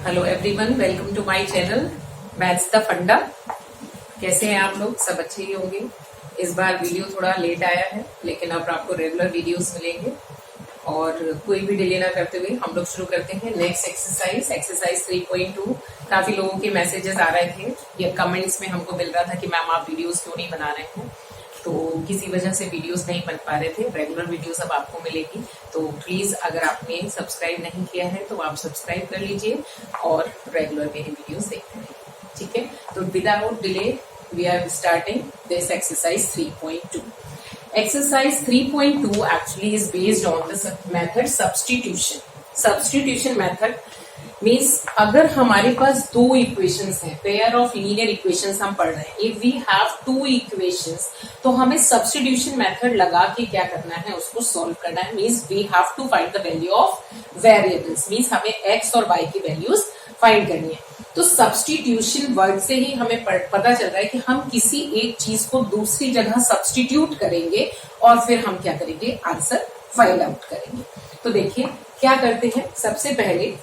Hello everyone, welcome to my channel maths the Funda. कैसे हैं आप लोग? सब अच्छे ही होंगे। इस बार वीडियो थोड़ा लेट आया है, लेकिन अब आपको रेगुलर वीडियोस मिलेंगे और कोई भी डिले ना करते हुए हम लोग शुरू करते हैं नेक्स्ट एक्सरसाइज 3.2। काफी लोगों के मैसेजेस आ रहे थे या कमेंट्स में हमको मिल रहा था कि मैम आप वीडियोस क्यों नहीं बना रहे हैं, तो किसी वजह से वीडियोस नहीं बन पा रहे थे। रेगुलर वीडियोस अब आपको मिलेगी, तो प्लीज अगर आपने सब्सक्राइब नहीं किया है तो आप सब्सक्राइब कर लीजिए और रेगुलर मेरी वीडियोस देखते रहिए, ठीक है। तो without delay we are starting this exercise 3.2। Exercise 3.2 actually is based on the method substitution. Substitution method means अगर हमारे पास दो इक्वेशंस हैं, पेयर ऑफ लीनियर इक्वेशंस हम पढ़ रहे हैं, if we have two equations तो हमें सब्स्टिट्यूशन मेथड लगा के क्या करना है, उसको सॉल्व करना है। Means we have to find the value of variables, means हमें एक्स और वाई की वैल्यूज फाइंड करनी है। तो सब्स्टिट्यूशन वर्ड से ही हमें पता चल रहा है कि हम किसी एक चीज को दूसरी जगह सब्स्टिट्यूट करेंगे और फिर हम क्या करेंगे, आंसर फाइंड आउट करेंगे। तो देखिए क्या करते हैं। सबसे पहले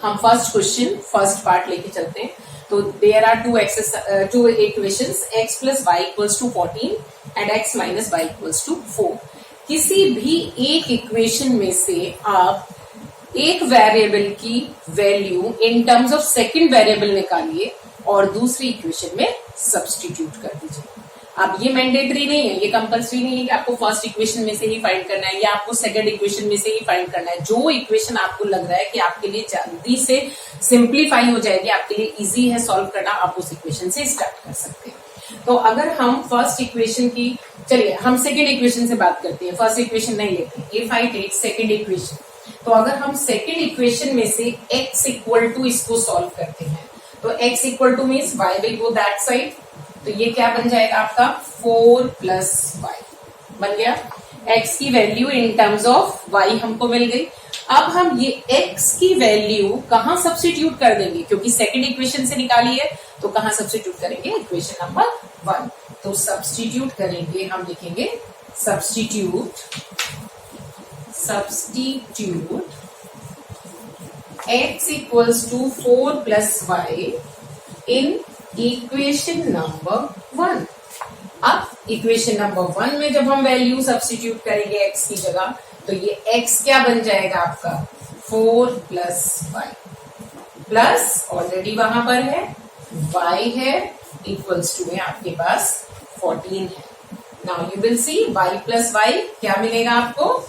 हम फर्स्ट क्वेश्चन फर्स्ट पार्ट लेके चलते हैं। तो there are two equations x plus y equals to 14 and x minus y equals to 4। किसी भी एक इक्वेशन में से आप एक वेरिएबल की value in terms of second variable निकालिए और दूसरी इक्वेशन में सब्स्टिट्यूट कर दीजिए। अब ये मैंडेटरी नहीं है, ये कंपल्सरी नहीं है कि आपको फर्स्ट इक्वेशन में से ही फाइंड करना है या आपको सेकंड इक्वेशन में से ही फाइंड करना है। जो इक्वेशन आपको लग रहा है कि आपके लिए जल्दी से सिंप्लीफाई हो जाएगी, आपके लिए इजी है सॉल्व करना, आप उस इक्वेशन से स्टार्ट कर सकते हैं। तो अगर हम फर्स्ट इक्वेशन की, चलिए हम सेकेंड इक्वेशन से बात करते हैं, फर्स्ट इक्वेशन नहीं लेते। If I take second equation, तो अगर हम सेकेंड इक्वेशन में से x इक्वल टू इसको सॉल्व करते हैं तो x equal to means y will go that side, तो ये क्या बन जाएगा आपका 4 प्लस वाई बन गया। x की value in terms of y हमको मिल गई। अब हम ये x की वैल्यू कहां सब्स्टिट्यूट कर देंगे, क्योंकि सेकेंड इक्वेशन से निकाली है, तो कहां सब्स्टिट्यूट करेंगे, इक्वेशन नंबर 1। तो सब्स्टिट्यूट करेंगे, हम लिखेंगे substitute x equals to 4 plus y in equation number 1। अब इक्वेशन नंबर 1 में जब हम वैल्यू सब्स्टिट्यूट करेंगे x की जगह, तो ये x क्या बन जाएगा आपका 4 प्लस वाई प्लस ऑलरेडी वहां पर है y है इक्वल्स टू में आपके पास 14 है। Now you will see y plus y क्या मिलेगा आपको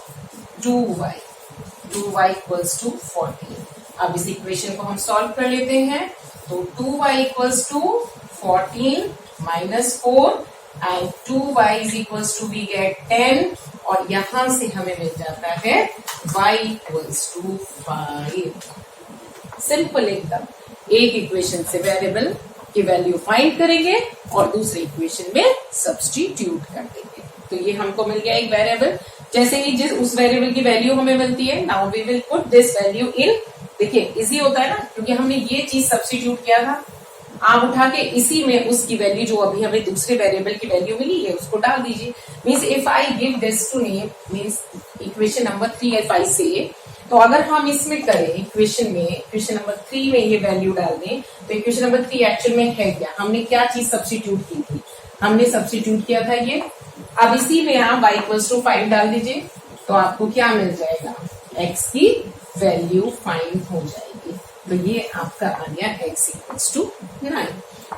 2y इक्वल्स टू 14। अब इस इक्वेशन को हम सॉल्व कर लेते हैं। तो 2y equals to 14 minus 4 and 2y is equals to we get 10 और यहां से हमें मिल जाता है y इक्वल्स टू 5। सिंपल एकदम। एक इक्वेशन से वेरिएबल की वैल्यू फाइंड करेंगे और दूसरे इक्वेशन में सब्स्टिट्यूट कर देंगे। तो ये हमको मिल गया एक वेरिएबल। जैसे ही जिस उस वेरिएबल की वैल्यू हमें मिलती है, now we will put this value in. देखिए इजी होता है ना, क्योंकि हमने ये चीज सब्स्टिट्यूट किया था। आप उठा के इसी में उसकी वैल्यू जो अभी हमें दूसरे वेरिएबल की वैल्यू मिली है उसको डाल दीजिए। Means if I give this to name means equation number 3, if I say, तो अगर हम इसमें करें इक्वेशन नंबर 3 में ये वैल्यू डाल दें, तो इक्वेशन नंबर 3 एक्चुअल में है क्या, हमने क्या चीज सब्स्टिट्यूट की थी, हमने सब्स्टिट्यूट किया था ये। अब इसी में आप y इक्वल्स टू 5 डाल दीजिए, तो आपको क्या मिल जाएगा, x की वैल्यू फाइंड हो जाएगी। तो ये आपका आ गया x इक्वल्स टू 9।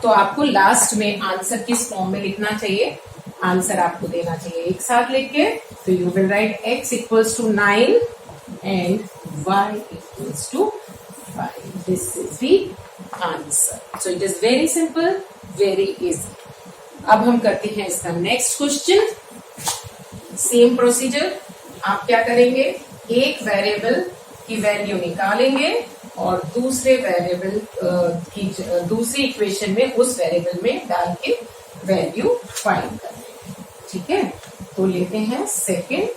तो आपको लास्ट में आंसर किस फॉर्म में लिखना चाहिए, आंसर आपको देना चाहिए एक साथ लिख के। तो you will write x equals to 9 and y equals to 5। This is the answer. So it is very simple, very easy. अब हम करते हैं इसका नेक्स्ट क्वेश्चन। सेम प्रोसीजर, आप क्या करेंगे, एक वेरिएबल की वैल्यू निकालेंगे और दूसरे वेरिएबल की दूसरी इक्वेशन में उस वेरिएबल में डाल के वैल्यू फाइंड करेंगे, ठीक है। तो लेते हैं second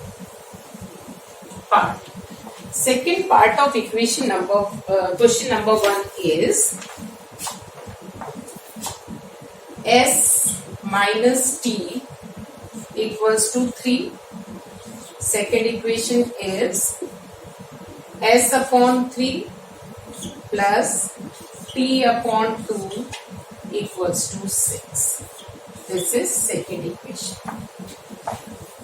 part of equation number question number 1 is s minus t equals to 3. Second equation is s upon 3 plus T upon 2 equals to 6। This is second equation.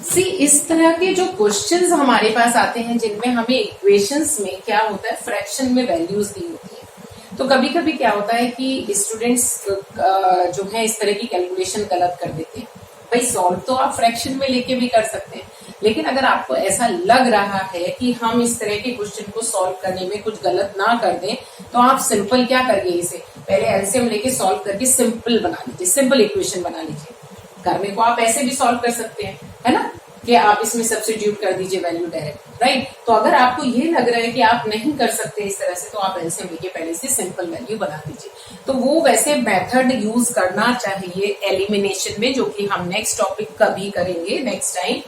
सी इस तरह के जो क्वेश्चंस हमारे पास आते हैं जिनमें हमें इक्वेशंस में क्या होता है, फ्रैक्शन में वैल्यूज दी होती है, तो कभी कभी क्या होता है कि स्टूडेंट्स जो है इस तरह की कैलकुलेशन गलत कर देते हैं। भाई सॉल्व तो आप फ्रैक्शन में लेके भी कर सकते हैं, लेकिन अगर आपको ऐसा लग रहा है कि हम इस तरह के क्वेश्चन को सॉल्व करने में कुछ गलत ना कर दें, तो आप सिंपल क्या करिए, इसे पहले एलसीएम लेके सॉल्व करके सिंपल बना लीजिए, सिंपल इक्वेशन बना लीजिए। करने को आप ऐसे भी सॉल्व कर सकते हैं, है ना, कि आप इसमें सब्स्टिट्यूट कर दीजिए वैल्यू डायरेक्ट, राइट। तो अगर आपको ये लग रहा है कि आप नहीं कर सकते इस तरह से, तो आप एलसीएम लेके पहले से सिंपल वैल्यू बना दीजिए। तो वो वैसे मेथड यूज करना चाहिए एलिमिनेशन में, जो कि हम नेक्स्ट टॉपिक कभी करेंगे नेक्स्ट टाइम।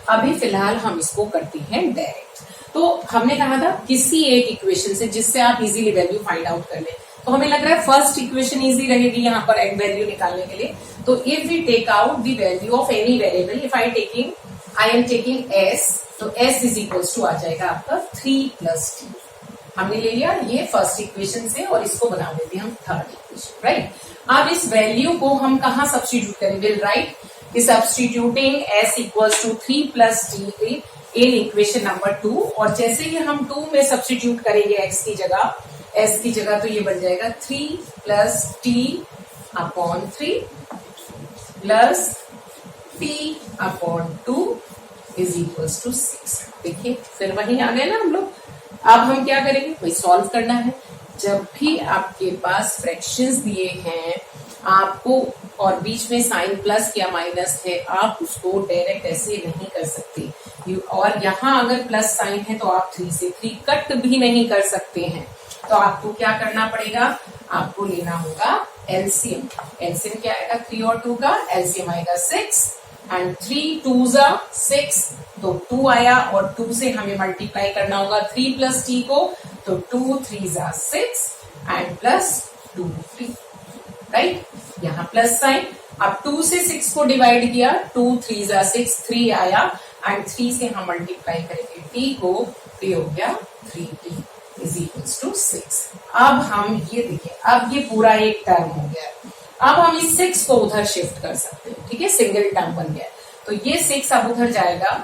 अभी फिलहाल हम इसको करते हैं डायरेक्ट। तो हमने कहा था किसी एक इक्वेशन से जिससे आप इजीली वैल्यू फाइंड आउट कर लें, तो हमें लग रहा है फर्स्ट इक्वेशन इजी रहेगी यहाँ पर एक वैल्यू निकालने के लिए। तो if we take out the value of any variable, if I am taking s, तो एस इज इक्वल्स टू आ जाएगा आपका 3 प्लस टी। हमने ले लिया ये फर्स्ट इक्वेशन से और इसको बना देते हैं हम थर्ड इक्वेशन, राइट। अब इस वैल्यू को हम कहाँ सब्स्टिट्यूट करें, will write substituting s equals to 3 plus t in equation number 2। और जैसे ही हम 2 में सब्स्टिट्यूट करेंगे x की जगह, तो ये बन जाएगा 3 plus T upon 3 plus T upon 2 is equals to 6। देखिए फिर वहीं आ गए ना हम लोग। अब हम क्या करेंगे, भाई सॉल्व करना है। जब भी आपके पास फ्रैक्शंस दिए हैं आपको और बीच में साइन प्लस या माइनस है, आप उसको डायरेक्ट ऐसे नहीं कर सकते। और यहाँ अगर प्लस साइन है तो आप 3 से 3 कट भी नहीं कर सकते हैं। तो आपको क्या करना पड़ेगा, आपको लेना होगा एलसीएम। एलसीएम क्या आएगा, 3 और 2 का एलसीएम आएगा 6 एंड 3 2 जा 6, तो 2 आया और 2 से हमें मल्टीप्लाई करना होगा 3 प्लस टी को, तो 2 3 जा 6 एंड प्लस 2 3, राइट। यहाँ प्लस साइन। अब 2 से 6 को डिवाइड किया, 2 3 जा 6, 3 आया एंड 3 से हम मल्टीप्लाई करेंगे टी को, तो हो गया 3t इज इक्वल्स टू 6। अब हम ये देखिए, अब ये पूरा एक टर्म हो गया। अब हम इस 6 को उधर शिफ्ट कर सकते हैं, ठीक है, सिंगल टर्म बन गया। तो ये 6 अब उधर जाएगा,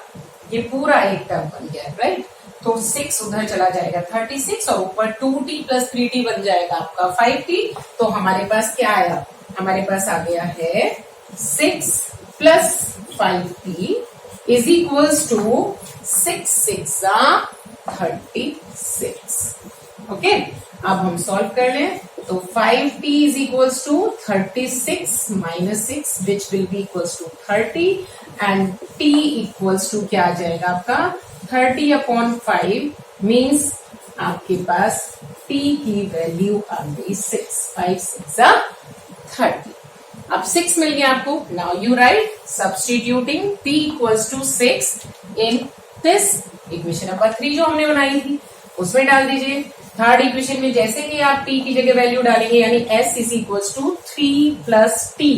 ये पूरा एक टर्म बन गया, राइट। तो 6 उधर चला जाएगा 36 और ऊपर 2t प्लस 3t बन जाएगा आपका 5t। तो हमारे पास क्या आया, हमारे पास आ गया है 6 plus 5t is equals to 6 6 36। Okay, अब हम सॉल्व कर लें। तो 5t is equals to 36 minus 6 which will be equals to 30 and t equals to क्या आ जाएगा आपका 30 अपॉन 5 मीन्स आपके पास t की वैल्यू आ गई 6। 5 6 30। अब 6 मिल गया आपको। Now you write substituting t equals to 6 in this equation number 3 जो हमने बनाई थी उसमें डाल दीजिए। थर्ड इक्वेशन में जैसे ही आप t की जगह वैल्यू डालेंगे, यानी s is equals to 3 plus t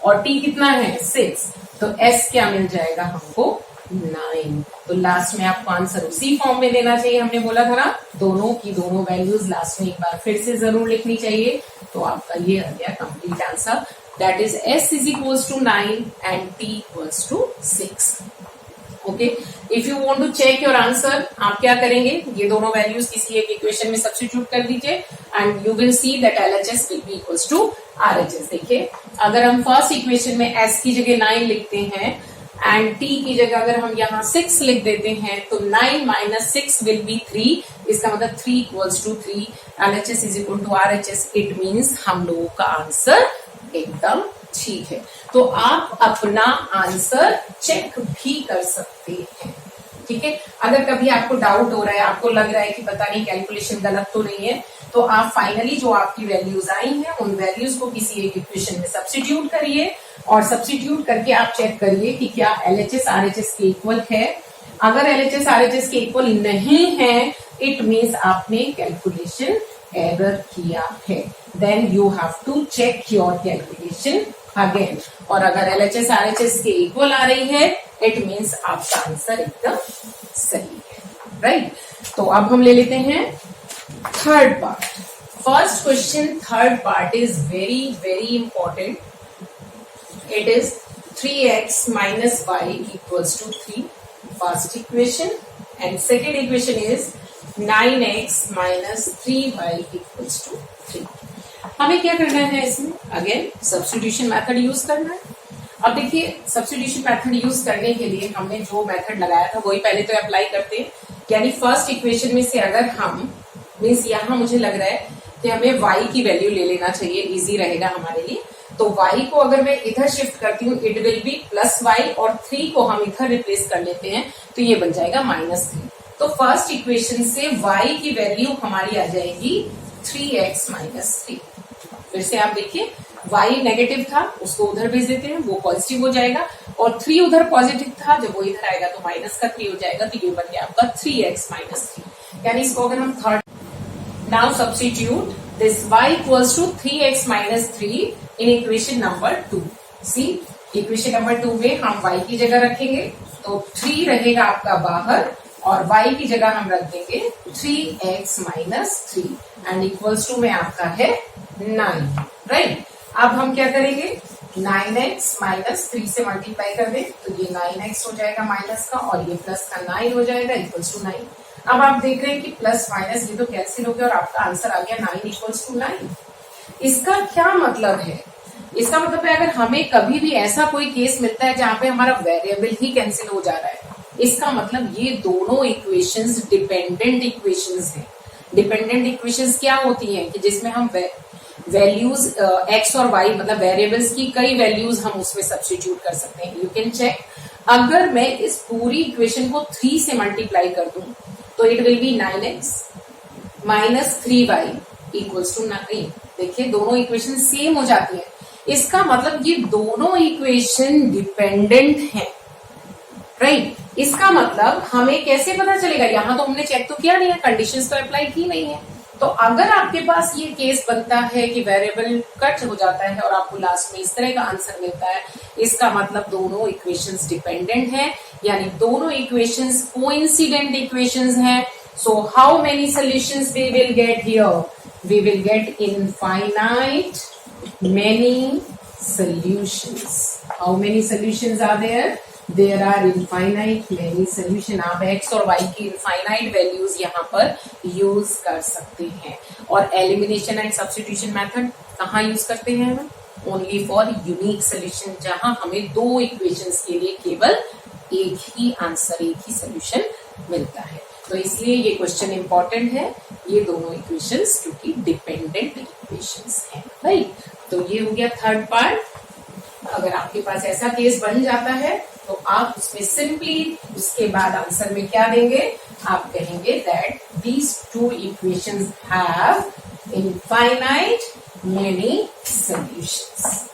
और t कितना है 6, तो s क्या मिल जाएगा हमको 9। तो लास्ट में आपको आंसर उसी फॉर्म में देना चाहिए। हमने बोला था ना, दोनों की दोनों वैल्यूज लास्ट में एक बार फिर से जरूर लिखनी चाहिए। तो आपका ये आ गया complete answer, that is s is equals to 9 and t equals to 6। Okay, if you want to check your answer, आप क्या करेंगे, ये दोनों वैल्यूज किसी एक इक्वेशन में सब्स्टिट्यूट कर दीजिए and you will see that LHS will be equals to RHS। देखिए अगर हम फर्स्ट इक्वेशन में s की जगह 9 लिखते हैं एंड t की जगह अगर हम यहाँ 6 लिख देते हैं, तो 9 माइनस 6 विल बी 3। इसका मतलब 3 equals to 3। LHS is equal to RHS। It means हम लोगों का आंसर एकदम ठीक है। तो आप अपना आंसर चेक भी कर सकते हैं, ठीक है। अगर कभी आपको डाउट हो रहा है, आपको लग रहा है कि पता नहीं कैलकुलेशन गलत तो नहीं है, तो आप फाइनली जो आपकी वैल्यूज आई हैं उन वैल्यूज को किसी एक इक्वेशन में सब्स्टिट्यूट करिए और सब्स्टिट्यूट करके आप चेक करिए कि क्या LHS RHS के इक्वल है। अगर LHS RHS के इक्वल नहीं है, इट मीन्स आपने कैलकुलेशन एरर किया है। Then you have to check your calculation again. और अगर LHS RHS के इक्वल आ रही है, इट मीन्स आपका आंसर एकदम सही है, राइट। तो अब हम ले लेते हैं third part. First question third part is very very important. It is 3x minus y equals to 3, first equation, and second equation is 9x minus 3y equals to 3. हमें क्या करना है इसमें? अगेन सब्स्टिट्यूशन मेथड यूज करना है. अब देखिए substitution method use करने के लिए हमने जो मेथड लगाया था वही पहले तो अप्लाई करते हैं. यानी फर्स्ट इक्वेशन में से अगर हम मीन्स यहाँ मुझे लग रहा है कि हमें y की वैल्यू ले लेना चाहिए, इजी रहेगा हमारे लिए. तो y को अगर मैं इधर शिफ्ट करती हूँ it will be plus y, और 3 को हम इधर रिप्लेस कर लेते हैं तो ये बन जाएगा -3. तो फर्स्ट इक्वेशन से y की वैल्यू हमारी आ जाएगी 3x माइनस 3. फिर से आप देखिए y नेगेटिव था उसको उधर भेज देते हैं, वो पॉजिटिव हो जाएगा, और 3 उधर पॉजिटिव था, जब वो इधर आएगा तो माइनस का 3 हो जाएगा. तो ये बन गया आपका 3x माइनस 3. यानी इसको अगर हम third now substitute this y equals to 3x minus 3 in equation number 2. See equation number 2 में हम y की जगह रखेंगे तो 3 रहेगा आपका बाहर, और y की जगह हम रख देंगे 3x minus 3 and equals to में आपका है 9. राइट. अब हम क्या करेंगे 9x माइनस 3 से मल्टीप्लाई कर दें तो ये 9x हो जाएगा माइनस का, और ये प्लस का 9 हो जाएगा इक्वल्स टू 9. अब आप देख रहे हैं कि प्लस माइनस ये तो कैंसिल हो गया और आपका आंसर आ गया 9 इक्वल्स टू 9. इसका क्या मतलब है? इसका मतलब है अगर हमें कभी भी ऐसा कोई केस मिलता है जहां पे हमारा वेरिएबल ही कैंसिल हो जा रहा है, इसका मतलब ये दोनों इक्वेशंस डिपेंडेंट इक्वेशंस हैं. डिपेंडेंट इक्वेशंस क्या होती हैं कि जिसमें हम वैल्यूज x और y मतलब वेरिएबल्स की कई वैल्यूज हम उसमें सब्स्टिट्यूट कर सकते हैं. You can check. अगर मैं इस पूरी इक्वेशन को 3 से मल्टीप्लाई कर दूं तो it will be 9x minus 3y equals to 9. देखिए दोनों इक्वेशन सेम हो जाती है. इसका मतलब ये दोनों इक्वेशन डिपेंडेंट हैं. राइट. इसका मतलब हमें कैसे पता चलेगा? यहां तो हमने चेक तो किया नहीं है, कंडीशंस तो अप्लाई की नहीं है. तो अगर आपके पास ये केस बनता है कि वेरिएबल कट हो जाता है और आपको लास्ट में इस तरह का आंसर मिलता है, इसका मतलब दोनों इक्वेशंस डिपेंडेंट हैं, यानी दोनों इक्वेशंस कोइंसिडेंट इक्वेशंस हैं. So how many solutions we will get here? We will get infinite many solutions. How many solutions are there? There are infinite many solution. आप x और y की infinite values यहाँ पर use कर सकते हैं. और elimination and substitution method कहाँ use करते हैं हम? Only for unique solution, जहाँ हमें दो equations के लिए केवल एक ही आंसर, एक ही solution मिलता है. तो इसलिए ये क्वेश्चन इंपॉर्टेंट है. ये दोनों इक्वेशंस क्योंकि डिपेंडेंट इक्वेशंस हैं. राइट. तो ये हो गया थर्ड पार्ट. अगर आपके पास ऐसा केस बन जाता है तो आप उसमें सिंपली उसके बाद आंसर में क्या देंगे? आप कहेंगे that these two equations have infinite many solutions.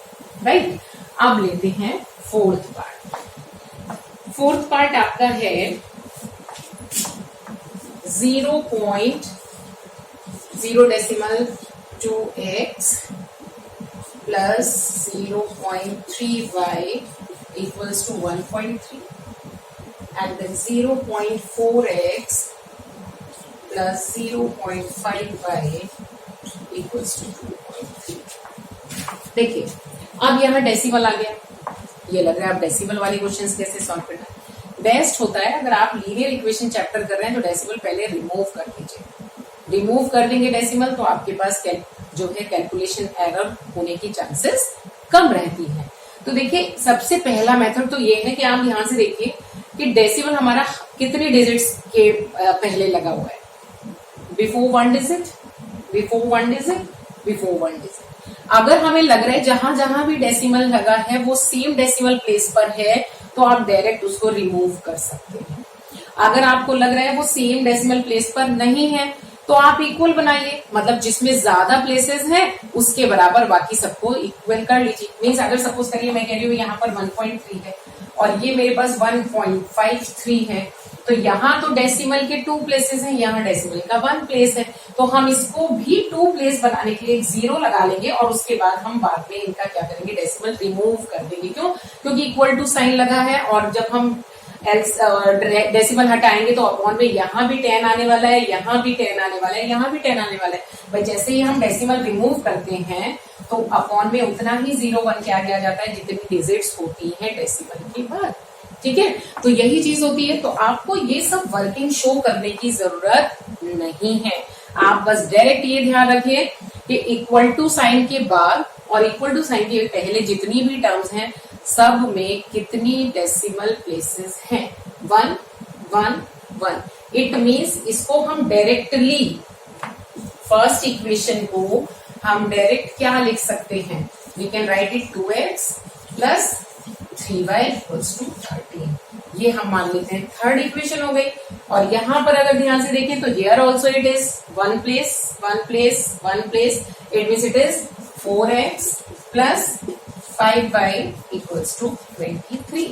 Right. अब लेते हैं फोर्थ पार्ट. फोर्थ पार्ट आपका है 0.0.2x plus 0.3y equals to 1.3, and then 0.4x plus 0.5y equals to 2.3. देखिए अब यहाँ डेसिमल आ गया. ये लग रहा है अब डेसिमल वाले क्वेश्चंस कैसे सॉल्व करना है. बेस्ट होता है अगर आप लीनियर इक्वेशन चैप्टर कर रहे हैं तो डेसिमल पहले रिमूव कर दीजिए. रिमूव कर देंगे डेसिमल तो आपके पास जो है कैलकुलेशन एरर होने की चांसेस कम रहती है. तो देखिए सबसे पहला मेथड तो ये है कि आप यहां से देखिए कि डेसिमल हमारा कितने डिजिट्स के पहले लगा हुआ है. Before 1 digit, before 1 digit, before 1 digit. अगर हमें लग रहा है जहां जहां भी डेसिमल लगा है वो सेम डेसिमल प्लेस पर है तो आप डायरेक्ट उसको रिमूव कर सकते हैं. अगर आपको लग रहा है वो सेम डेसिमल प्लेस पर नहीं है तो आप इक्वल बनाइए. मतलब जिसमें ज्यादा प्लेसेस हैं उसके बराबर बाकी सबको इक्वल कर लीजिए. मीन्स अगर सपोज करिए मैं कह रही हूँ यहाँ पर 1.3 है और ये मेरे पास 1.53 है, तो यहाँ तो डेसिमल के 2 प्लेसेस हैं, यहाँ डेसिमल का 1 प्लेस है. तो हम इसको भी 2 प्लेस बनाने के लिए एक 0 लगा लेंगे और उसके बाद हम बाद में इनका क्या करेंगे? डेसिमल रिमूव कर देंगे. क्यों? क्योंकि इक्वल टू साइन लगा है और जब हम डेसिमल हटाएंगे तो अपॉन में यहाँ भी 10 आने वाला है, यहाँ भी 10 आने वाला है, यहाँ भी 10 आने वाला है। भाई जैसे ही हम डेसिमल रिमूव करते हैं तो अपॉन में उतना ही 0 1 क्या किया जाता है जितनी डिजिट्स होती हैं डेसिमल के बाद। ठीक है, तो यही चीज होती है। तो आपको ये सब वर्किंग शो करने की जरूरत नहीं है। आप बस डायरेक्ट ये ध्यान रखिए कि इक्वल टू साइन के बाद और इक्वल टू साइन के पहले जितनी भी टर्म्स हैं सब में कितनी डेसिमल प्लेसेस हैं, 1 1 1। इट मीन्स इसको हम डायरेक्टली फर्स्ट इक्वेशन को हम डायरेक्ट क्या लिख सकते हैं, we can write it 2x plus 3y equals to 13। ये हम मान लेते हैं थर्ड इक्वेशन हो गई। और यहां पर अगर ध्यान से देखें तो here also it is 1 place 1 place 1 place, it means it is 4x plus 5y equals to 23।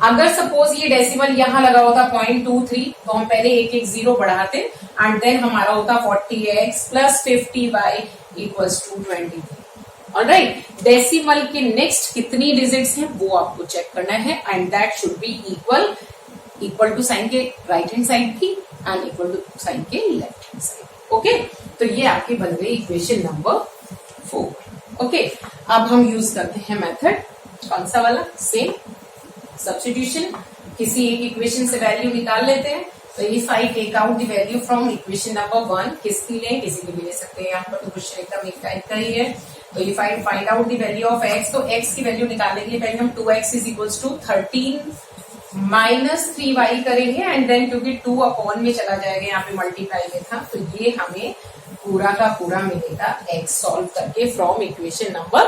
अगर सपोज ये डेसिमल यहां लगा होता 0.23 तो हम पहले एक एक 0 बढ़ाते एंड देन हमारा होता 40x plus 50y equals to 23। Alright, decimal के नेक्स्ट कितनी डिजिट्स हैं वो आपको चेक करना है and that should be equal to sign के राइट हैंड साइड की एंड इक्वल टू साइन के लेफ्ट हैंड साइड। ओके, तो ये आपकी बन गई इक्वेशन नंबर 4। ओके, अब हम यूज करते हैं मेथड कौन सा वाला, सेम सब्स्टिट्यूशन। किसी एक इक्वेशन से वैल्यू निकाल लेते हैं। तो if I take out the value from equation number 1, किसकी लें, किसी की भी ले सकते हैं। यहाँ पर तो क्वेश्चन एकदम एक टाइप का ही है। तो if I find out the value of x, तो x की वैल्यू निकालने के लिए पहले हम 2x is equals to 13 minus 3y करेंगे एंड देन क्योंकि 2 अपॉन में चला जाएगा, यहाँ पे मल्टीप्लाई में था, तो ये हमें पूरा का पूरा मिलेगा x सॉल्व करके फ्रॉम इक्वेशन नंबर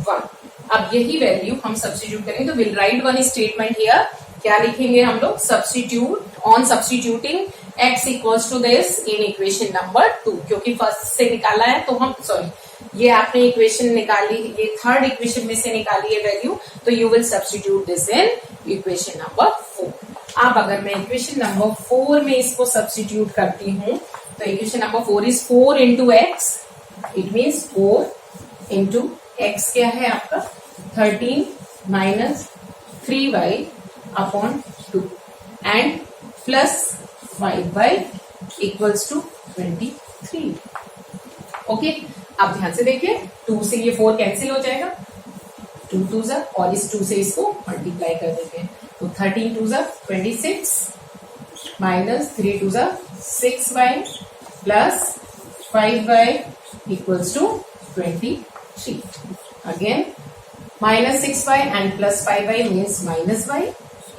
1। अब यही वैल्यू हम सब्स्टिट्यूट करेंगे तो will write one statement here. क्या लिखेंगे हम लोग, substitute on substituting x equals to this in equation number 2, क्योंकि फर्स्ट से निकाला है तो हम ये आपने इक्वेशन निकाली, ये थर्ड इक्वेशन में से निकाली है वैल्यू, तो you will substitute this in equation number 4। अब अगर मैं इक्वेशन नंबर 4 में इसको सब्स्टिट्यूट करती हूं तो equation number 4 is 4 into x, it means 4 into x क्या है आपका 13 minus 3y upon 2 and plus 5y equals to 23। Okay, आप ध्यान से देखिए 2 से ये 4 कैंसिल हो जाएगा, 2 2 जा और इस 2 से इसको मल्टीप्लाई कर देते हैं तो 13 2 जा 26 माइनस 3 2 जा 6y plus 5y equals to 23। Again minus 6y and plus 5y means minus y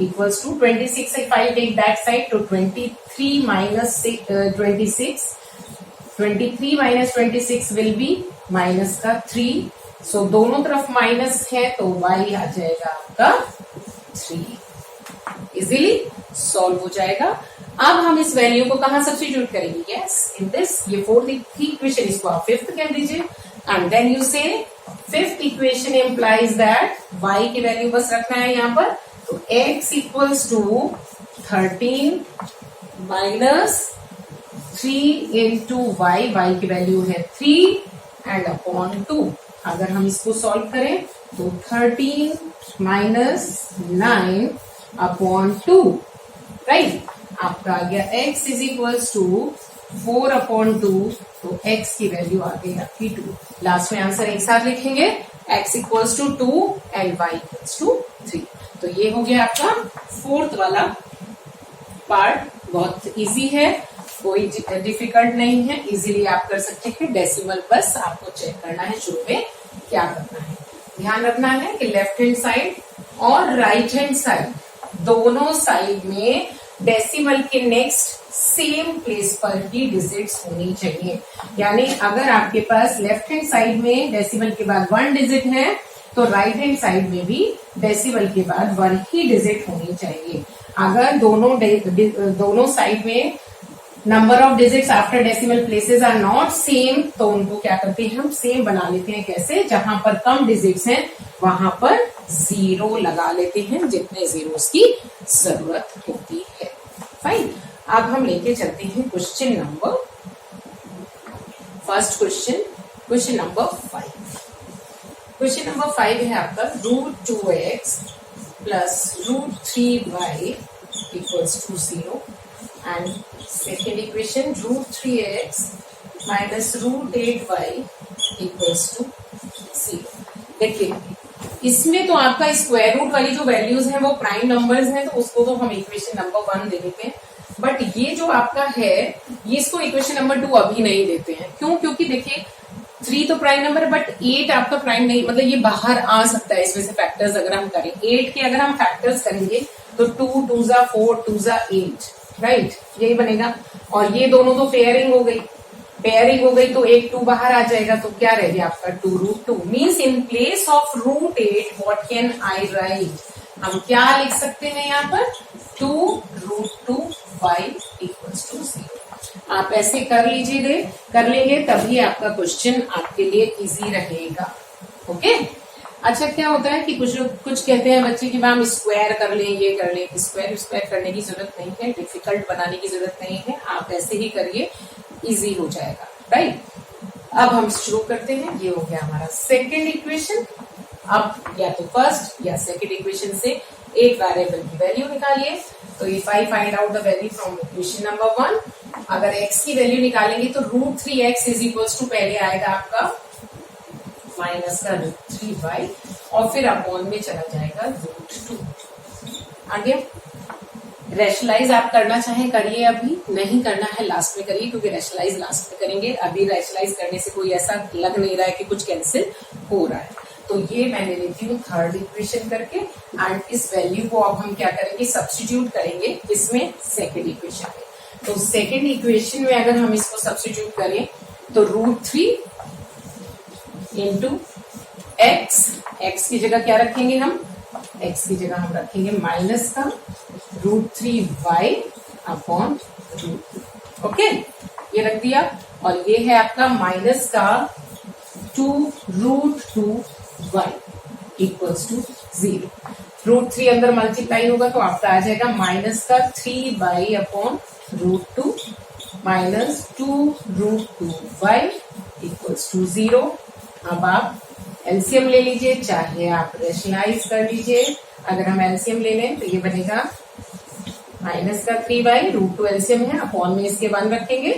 equals to 26. If I take that side to 23 minus 26, 23 minus 26 will be minus का 3. So दोनों तरफ माइनस है तो y आ जाएगा आपका 3. Easily solve हो जाएगा। अब हम इस वैल्यू को कहां सब्स्टिट्यूट करेंगे, यस इन दिस, ये फोर्थ इक्वेशन, इसको आप फिफ्थ कह दीजिए and then you say fifth equation implies that y की वैल्यू बस रखना है यहाँ पर, तो x equals to 13 minus 3 into y की वैल्यू है 3 एंड अपॉन 2। अगर हम इसको सॉल्व करें तो 13 माइनस 9 अपॉन 2, राइट, आपका आ गया x is equals to 4 upon 2, तो x की वैल्यू आ गई आपकी 2। लास्ट में आंसर एक साथ लिखेंगे, x equals to 2 and y equals to 3। तो ये हो गया आपका फोर्थ वाला पार्ट। बहुत इजी है, कोई डिफिकल्ट नहीं है, इजीली आप कर सकते हैं। डेसिमल बस आपको चेक करना है शुरू में क्या करना है। ध्यान रखना है कि लेफ्ट हैंड साइड और राइट हैंड साइड दोनों साइड में डेसिमल के नेक्स्ट सेम प्लेस पर ही डिजिट्स होनी चाहिए। यानी अगर आपके पास लेफ्ट हैंड साइड में डेसिमल के बाद 1 डिजिट है तो राइट हैंड साइड में भी डेसिमल के बाद 1 ही डिजिट होनी चाहिए। अगर दोनों साइड में number of digits after decimal places are not same तो उनको क्या करते हैं हम सेम बना लेते हैं। कैसे, जहां पर कम डिजिट्स हैं वहां पर 0 लगा लेते हैं, जितने जीरोस की जरूरत होती है। फाइन, अब हम लेके चलते हैं question number first question number 5। Question number 5 है आपका √2x plus √3y equals to 0 and second equation √3x minus √8y equals to 0। देखिए इसमें तो आपका स्क्वायर रूट वाली जो वैल्यूज हैं वो प्राइम नंबर्स हैं, तो उसको तो हम इक्वेशन नंबर 1 दे देते हैं। बट ये जो आपका है ये इसको इक्वेशन नंबर 2 अभी नहीं देते हैं। क्यों? क्योंकि देखिए 3 तो प्राइम नंबर है बट 8 आपका प्राइम नहीं, मतलब ये बाहर आ सकता है इसमें से फैक्टर्स अगर हम करें। 8 के अगर हम फैक्टर्स करेंगे तो 2 2 जा 4 2 जा 8, राइट, यही बनेगा। और ये दोनों तो पेयरिंग हो गई, पेयरिंग हो गई तो एक 2 बाहर आ जाएगा, तो क्या रह गया आपका 2√2। Means in place of √8 what can I right, हम क्या लिख सकते हैं यहाँ पर 2√2y इक्वल्स टू 0। आप ऐसे कर लेंगे तभी आपका क्वेश्चन आपके लिए इजी रहेगा। ओके, अच्छा क्या होता है कि कुछ कहते हैं बच्चे कि मैम स्क्वायर कर लें, ये कर लें। स्क्वायर करने की जरूरत नहीं है, डिफिकल्ट बनाने की जरूरत नहीं है, आप ऐसे ही करिए, इजी हो जाएगा, राइट। अब हम शुरू करते हैं। ये हो गया हमारा सेकेंड इक्वेशन। अब या तो फर्स्ट या सेकेंड इक्वेशन से एक वेरिएबल की वैल्यू निकालिए। तो if I find out the value from equation number 1, अगर x की वैल्यू निकालेंगे तो √3x इज इक्वल्स टू पहले आएगा आपका माइनस का √3y और फिर अपॉन में चला जाएगा √2। आगे रैशनलाइज आप करना चाहें करिए, अभी नहीं करना है लास्ट में करिए, क्योंकि रैशनलाइज लास्ट में करेंगे। अभी रैशनलाइज करने से कोई ऐसा लग नहीं रहा है कि कुछ कैंसिल हो रहा है। तो ये मैंने लेती हूँ थर्ड इक्वेशन करके एंड इस वैल्यू को अब हम क्या करेंगे सब्स्टिट्यूट करेंगे इसमें सेकेंड इक्वेशन में। तो सेकेंड इक्वेशन में अगर हम इसको सब्स्टिट्यूट करें तो √3 इंटू x की जगह क्या रखेंगे हम, x की जगह हम रखेंगे माइनस का √3y अपॉन √2। ओके, ये रख दिया और ये है आपका माइनस का 2√2y इक्वल्स टू 0। √3 अंदर मल्टीप्लाई होगा तो आपका आ जाएगा माइनस का 3y upon √2 minus 2√2y equals to 0। अब आप एलसीएम ले लीजिए, चाहे आप रेशनलाइज कर लीजिए। अगर हम एलसीएम ले लें तो ये बनेगा माइनस का 3y, √2 एलसीएम है, अपॉन में इसके 1 रखेंगे,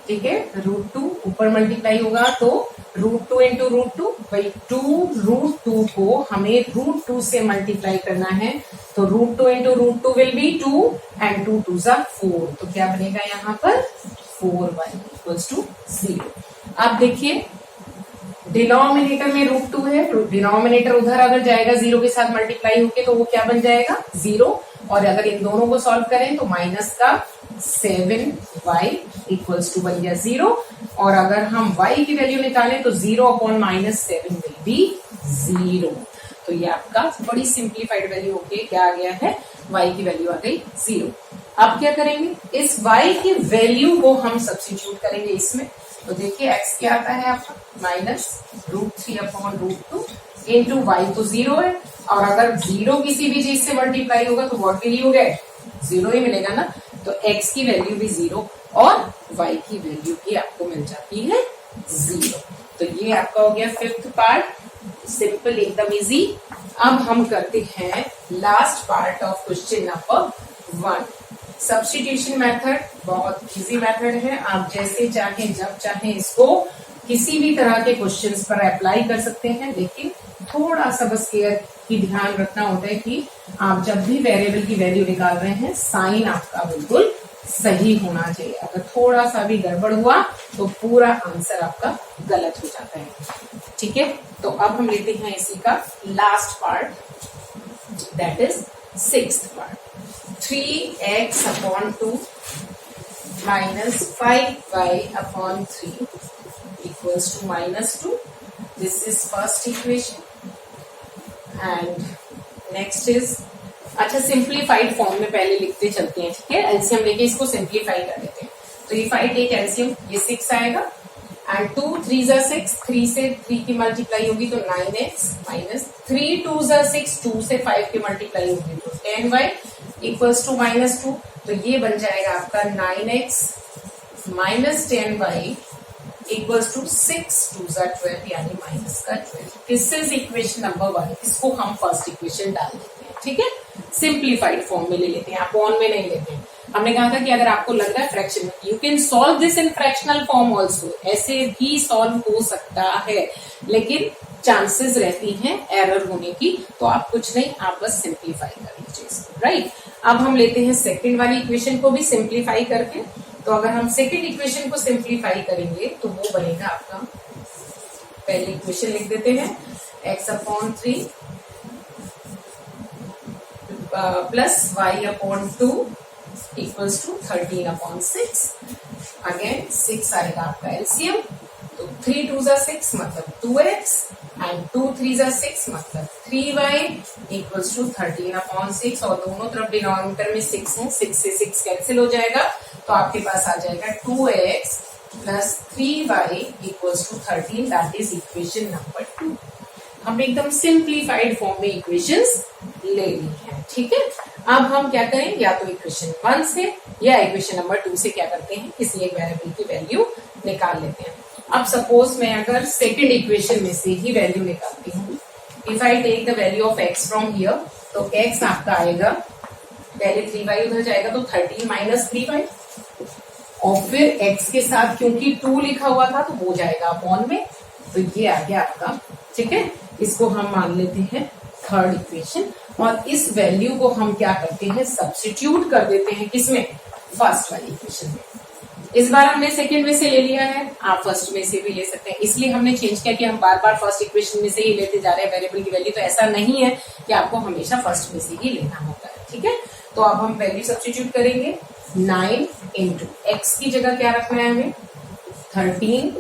ठीक है। √2 ऊपर मल्टीप्लाई होगा तो √2 इंटू √2, भाई 2√2 को हमें √2 से मल्टीप्लाई करना है, तो √2 इंटू √2 विल बी 2 एंड 2 2 जा 4, तो क्या बनेगा यहाँ पर 4y इक्वल्स टू 0। आप देखिए डिनोमिनेटर में √2 है, डिनोमिनेटर उधर अगर जाएगा 0 के साथ मल्टीप्लाई होके तो वो क्या बन जाएगा 0, और अगर इन दोनों को सॉल्व करें तो माइनस का 7y इक्वल्स टू बन गया 0, और अगर हम y की वैल्यू निकालें तो 0 अपॉन -7 विल बी 0। तो ये आपका बड़ी सिंप्लीफाइड वैल्यू होके क्या आ गया है, y की वैल्यू आ गई 0। अब क्या करेंगे, इस y की वैल्यू को हम सब्स्टिट्यूट करेंगे इसमें। तो देखिए x क्या आता है आपका माइनस √3 अपॉन √2 इंटू y तो 0 है, और अगर 0 किसी भी चीज से मल्टीप्लाई होगा तो व्हाट विल यू गेट, 0 ही मिलेगा ना। तो x की वैल्यू भी 0 और y की वैल्यू भी आपको मिल जाती है 0। तो ये आपका हो गया फिफ्थ पार्ट, सिंपल एकदम इजी। अब हम करते हैं last part of question number 1। Substitution method बहुत इजी मेथड है, आप जैसे चाहें जब चाहें इसको किसी भी तरह के क्वेश्चंस पर अप्लाई कर सकते हैं। लेकिन थोड़ा सा बस केयर की ध्यान रखना होता है कि आप जब भी वेरिएबल की वैल्यू निकाल रहे हैं साइन आपका बिल्कुल सही होना चाहिए। अगर थोड़ा सा भी गड़बड़ हुआ तो पूरा आंसर आपका गलत हो जाता है, ठीक है। तो अब हम लेते हैं इसी का last part, that is sixth part. 3x upon 2 minus 5y upon 3 equals to -2. This is first equation and next is, अच्छा सिंप्लीफाइड फॉर्म में पहले लिखते चलते हैं, ठीक है। एलसीएम लेके इसको सिंप्लीफाई कर देते हैं। तो ये 5 टेक एलसीएम, ये 6 आएगा एंड 2 3 जा 6, 3 से 3 की मल्टीप्लाई होगी तो 9x माइनस 3 2 जा 6, 2 से 5 की मल्टीप्लाई होगी तो 10y इक्वल्स टू -2। तो ये बन जाएगा आपका 9x minus 10y equals to 6 2 जा 12 यानी माइनस का 12। This is equation number 1। इसको हम फर्स्ट इक्वेशन डाल देते हैं, ठीक है। सिंप्लीफाइड फॉर्म में ले लेते हैं, अपॉन में नहीं लेते हैं। हमने कहा था कि अगर आपको लग रहा है फ्रैक्शन में, you can solve this in fractional form also, ऐसे भी सॉल्व हो सकता है, लेकिन चांसेस रहती हैं एरर होने की। तो आप कुछ नहीं, आप बस सिंप्लीफाई कर लीजिए इसको, राइट। अब हम लेते हैं सेकंड वाली इक्वेशन को भी सिंप्लीफाई करके। तो अगर हम सेकंड इक्वेशन को सिंप्लीफाई करेंगे तो वो बनेगा आपका, पहले इक्वेशन लिख देते हैं, x/3 plus y/2 equals to 13/6। Again 6 आएगा आपका एलसीएम, तो 3 2 6 मतलब 2x एंड 2 3 6 मतलब 3y इक्वल्स टू 13/6। और दोनों तरफ डिनोमिनेटर में 6 है, 6 से 6 कैंसिल हो जाएगा, तो आपके पास आ जाएगा 2x plus 3y equals to 13, that is equation number 2। हमने एकदम सिंप्लीफाइड फॉर्म में इक्वेशंस ले ली है, ठीक है। अब हम क्या करें, या तो इक्वेशन 1 से या इक्वेशन नंबर 2 से क्या करते हैं, किसी एक वेरिएबल की वैल्यू निकाल लेते हैं। अब सपोज मैं अगर सेकंड इक्वेशन में से ही वैल्यू निकालती हूँ, if I take the value of x from here, तो x आपका आएगा, पहले 3y उधर जाएगा तो 13 माइनस 3y, और फिर x के साथ क्योंकि 2 लिखा हुआ था तो वो जाएगा अपॉन में, तो ये आ गया आपका, ठीक है। इसको हम मान लेते हैं थर्ड इक्वेशन, और इस वैल्यू को हम क्या करते हैं, सब्स्टिट्यूट कर देते हैं किसमें, फर्स्ट वाली इक्वेशन में। इस बार हमने सेकंड में से ले लिया है, आप फर्स्ट में से भी ले सकते हैं, इसलिए हमने चेंज किया कि हम बार बार फर्स्ट इक्वेशन में से ही लेते जा रहे हैं वेरिएबल की वैल्यू। तो ऐसा नहीं है कि आपको हमेशा फर्स्ट में से ही लेना होता है, ठीक है। तो अब हम वैल्यू सब्स्टिट्यूट करेंगे, 9 इंटू एक्स की जगह क्या रखना है हमें, 13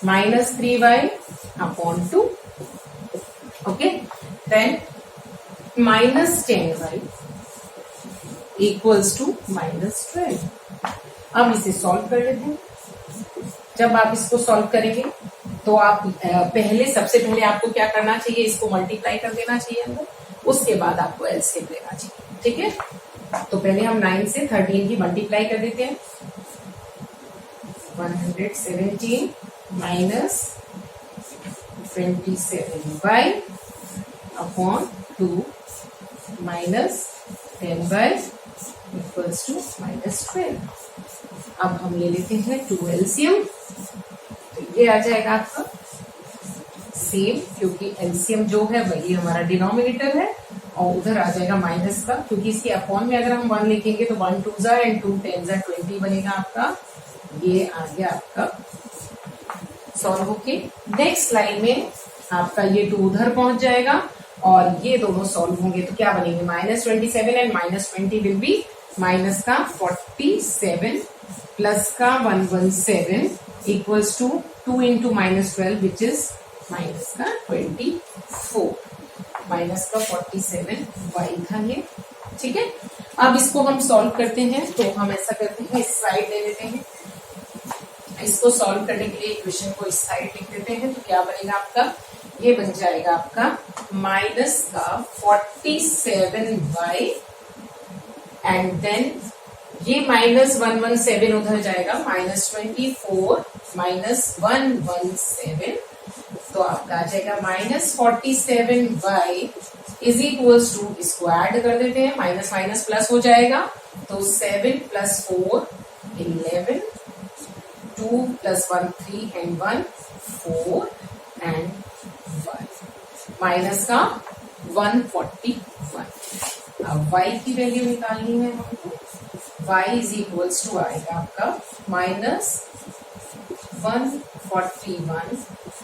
minus 3y upon 2, okay, then minus 10y equals to minus 12। अब इसे सॉल्व कर लेते हैं। जब आप इसको सॉल्व करेंगे तो आप सबसे पहले आपको क्या करना चाहिए, इसको मल्टीप्लाई कर देना चाहिए अंदर, उसके बाद आपको एलसीएम लेना चाहिए, ठीक है। तो पहले हम 9 से 13 की मल्टीप्लाई कर देते हैं, 117 minus 27y upon 2 minus 10y equals to minus 12। अब हम ले लेते हैं 2 एलसीएम, तो ये आ जाएगा आपका सेम, क्योंकि एलसीएम जो है वही हमारा डिनोमिनेटर है, और उधर आ जाएगा माइनस का, क्योंकि इसके अपॉन में अगर हम 1 लिखेंगे तो 1 2 जा एंड 2 10 जा 20 बनेगा आपका। ये आ गया आपका सॉल्व होके। नेक्स्ट लाइन में आपका ये 2 उधर पहुंच जाएगा और ये दोनों सॉल्व होंगे, तो क्या बनेंगे, -27 एंड -20 विल बी माइनस का 47 प्लस का 117 equals to 2 into -12 which is minus का 24, माइनस का 47 वाई था ये, ठीक है। अब इसको हम सॉल्व करते हैं, तो हम ऐसा करते हैं, इस साइड ले लेते हैं, इसको सॉल्व करने के लिए इक्वेशन को इस साइड लिख देते हैं, तो क्या बनेगा आपका, ये बन जाएगा आपका माइनस का 47y एंड देन ये -117 उधर जाएगा, -24 -117, तो आपका आ जाएगा -47y इज इक्वल्स टू, इसको ऐड कर देते हैं, माइनस माइनस प्लस हो जाएगा, तो 7 + 4 11, 2 + 1 3 and 1 4 and 1 माइनस का 141। अब y की वैल्यू निकालनी है हमको, y इज इक्वल्स टू आएगा आपका -141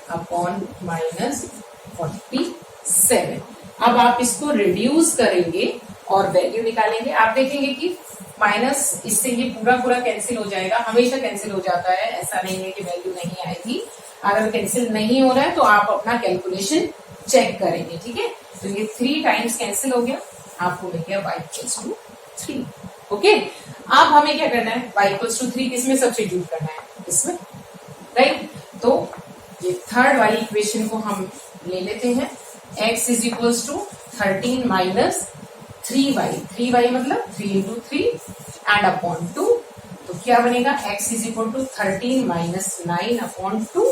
अपॉन -47। अब आप इसको रिड्यूस करेंगे और वैल्यू निकालेंगे, आप देखेंगे कि माइनस इससे ये पूरा पूरा कैंसिल हो जाएगा, हमेशा कैंसिल हो जाता है, ऐसा नहीं है कि वैल्यू नहीं आएगी। अगर कैंसिल नहीं हो रहा है तो आप अपना कैलकुलेशन चेक करेंगे, ठीक है। तो ये 3 टाइम्स कैंसिल हो गया, आपको मिल गया y = 3, ओके। अब हमें क्या करना है, y = 3 किसमें सब्स्टिट्यूट करना है, इसमें, राइट। तो ये थर्ड वाली इक्वेशन को हम ले लेते हैं, x is equals to 13 minus 3y, 3y मतलब 3 इंटू 3 एंड अपॉन 2, तो क्या बनेगा, x is equal to 13 minus 9 upon 2,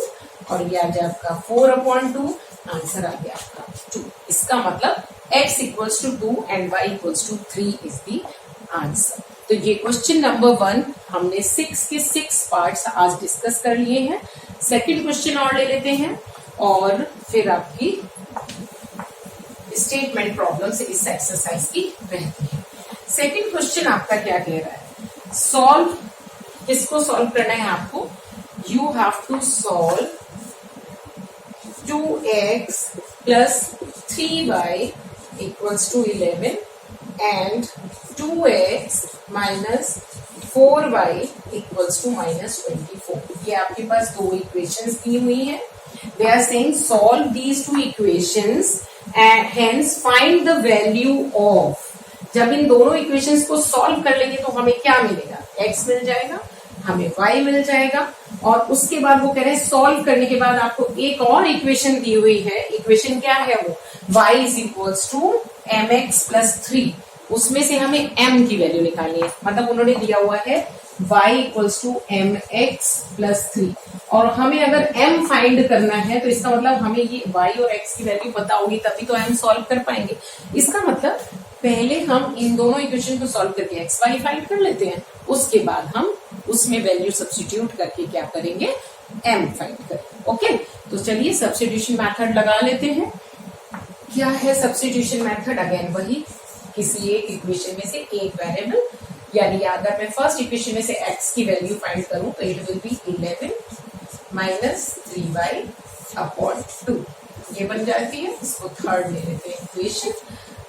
और ये आ जाए आपका 4 अपॉन 2, आंसर आ गया आपका 2। इसका मतलब x equals to 2 and y equals to 3 is the answer. तो ये क्वेश्चन नंबर 1 हमने 6 के 6 पार्ट्स आज डिस्कस कर लिए हैं। सेकंड क्वेश्चन और ले लेते हैं और फिर आपकी स्टेटमेंट प्रॉब्लम्स इस एक्सरसाइज की रहती है। सेकंड क्वेश्चन आपका क्या कह रहा है, सॉल्व, किसको सॉल्व करना है आपको, you have to solve 2x plus 3y equals to 11 and 2x minus 4y equals to minus 24. ये आपके पास दो इक्वेशंस दी हुई हैं। They are saying solve these two equations and hence find the value of. जब इन दोनों इक्वेशंस को solve कर लेंगे तो हमें क्या मिलेगा, x मिल जाएगा, हमें y मिल जाएगा और उसके बाद वो कह रहे हैं सॉल्व करने के बाद आपको एक और इक्वेशन दी हुई है। इक्वेशन क्या है वो, y is equals to mx plus 3, उसमें से हमें m की वैल्यू निकालनी है। मतलब उन्होंने दिया हुआ है y equals to mx plus 3 और हमें अगर m फाइंड करना है तो इसका मतलब हमें ये y और x की वैल्यू पता होगी तभी तो m सॉल्व कर पाएंगे। इसका मतलब पहले हम इन दोनों इक्वेशन को सॉल्व करके x y फाइंड कर लेते हैं, उसके बाद हम उसमें वैल्यू सब्स्टिट्यूट करके क्या करेंगे, m फाइंड करेंगे। ओके, तो चलिए सब्स्टिट्यूशन मेथड लगा लेते हैं। क्या है सब्स्टिट्यूशन मेथड, अगेन वही, किसी एक इक्वेशन में से एक वेरिएबल, यानी अगर मैं फर्स्ट इक्वेशन में से x की वैल्यू फाइंड करूं तो it will B 11 minus 3y upon 2, ये बन जाती है। इसको थर्ड ले लेते हैं इक्वेशन।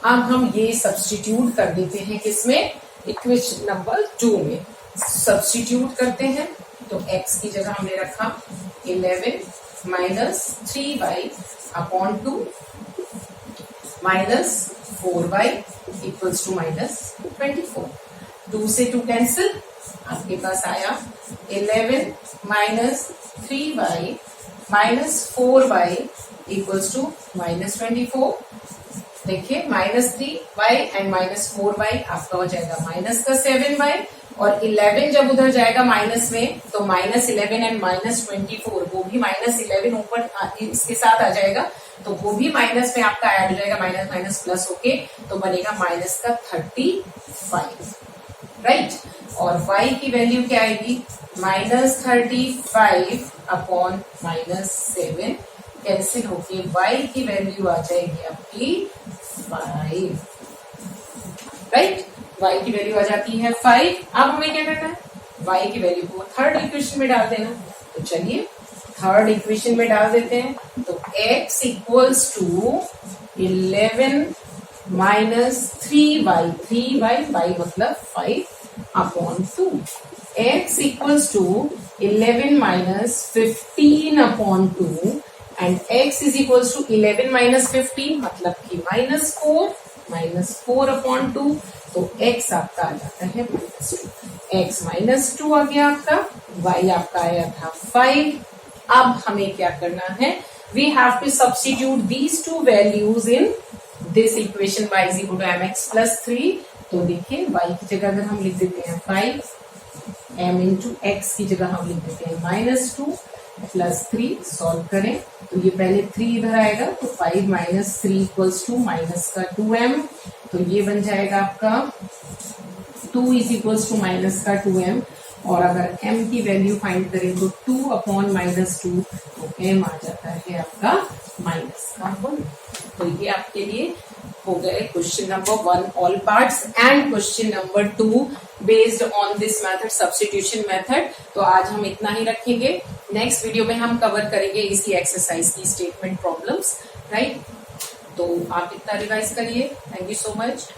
अब हम ये सब्स्टिट्यूट कर देते हैं किसमें, इक्वेशन नंबर 2 में सब्स्टिट्यूट करते हैं। तो x की जगह हमने रखा 11 minus 3y upon 2 minus 4y equals to minus 24। 2 से 2 कैंसिल, आपके पास आया 11 minus 3y minus 4y equals to minus 24। देखिए minus 3y and minus 4y आपका हो जाएगा माइनस का 7y और 11 जब उधर जाएगा माइनस में तो माइनस 11 एंड माइनस 24, वो भी माइनस 11 ऊपर इसके साथ आ जाएगा तो वो भी माइनस में आपका ऐड हो जाएगा, माइनस माइनस प्लस होके तो बनेगा माइनस का 35, राइट। और y की वैल्यू क्या आएगी, माइनस 35 अपॉन माइनस 7 कैंसिल होके y की वैल्यू आ जाएगी आपकी 5, राइट। y की वैल्यू आ जाती है 5। अब हमें क्या करना है, y की वैल्यू को थर्ड इक्वेशन में डाल देना। तो चलिए थर्ड इक्वेशन में डाल देते हैं। तो x equals to 11 minus 3y, 3y y मतलब 5 upon 2, x equals to 11 minus 15 upon 2 and x is equals to 11 minus 15 मतलब कि माइनस 4 अपॉन 2, तो x आपका आ जाता है माइनस 2, x माइनस 2 आ गया आपका, y आपका आया था 5। अब हमें क्या करना है, we have to substitute these two values in this equation y is equal to mx plus 3। तो देखिए y की जगह अगर हम लिख देते हैं 5, m इंटू x की जगह हम लिख देते हैं माइनस 2 प्लस 3, सॉल्व करें तो ये पहले 3 इधर आएगा तो 5 माइनस 3 इक्वल्स टू माइनस का 2m, तो ये बन जाएगा आपका 2 इज इक्वल्स टू माइनस का 2m और अगर m की वैल्यू फाइंड करें तो 2 अपॉन माइनस 2 तो m आ जाता है आपका माइनस का 1। तो ये आपके लिए हो गए question number 1 all parts and question number 2 based on this method substitution method. तो आज हम इतना ही रखेंगे, नेक्स्ट वीडियो में हम कवर करेंगे इसकी एक्सरसाइज की स्टेटमेंट प्रॉब्लम्स, राइट। तो आप इतना रिवाइज करिए। Thank you so much.